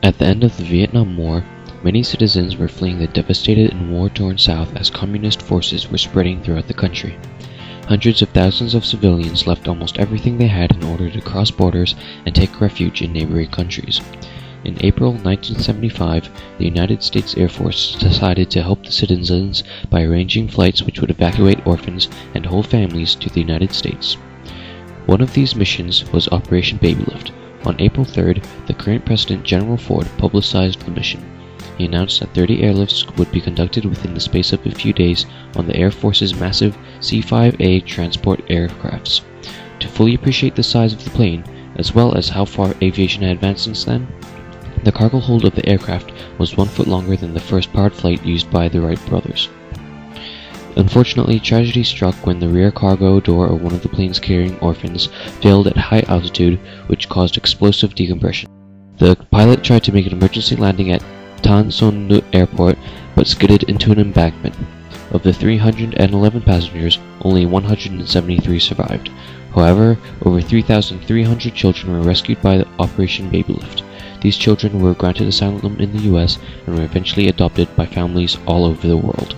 At the end of the Vietnam War, many citizens were fleeing the devastated and war-torn South as communist forces were spreading throughout the country. Hundreds of thousands of civilians left almost everything they had in order to cross borders and take refuge in neighboring countries. In April 1975, the United States Air Force decided to help the citizens by arranging flights which would evacuate orphans and whole families to the United States. One of these missions was Operation Babylift. On April 3rd, the current President General Ford publicized the mission. He announced that 30 airlifts would be conducted within the space of a few days on the Air Force's massive C-5A transport aircrafts. To fully appreciate the size of the plane, as well as how far aviation had advanced since then, the cargo hold of the aircraft was 1 foot longer than the first powered flight used by the Wright brothers. Unfortunately, tragedy struck when the rear cargo door of one of the planes carrying orphans failed at high altitude, which caused explosive decompression. The pilot tried to make an emergency landing at Tan Son Nhut Airport, but skidded into an embankment. Of the 311 passengers, only 173 survived. However, over 3,300 children were rescued by the Operation Babylift. These children were granted asylum in the US and were eventually adopted by families all over the world.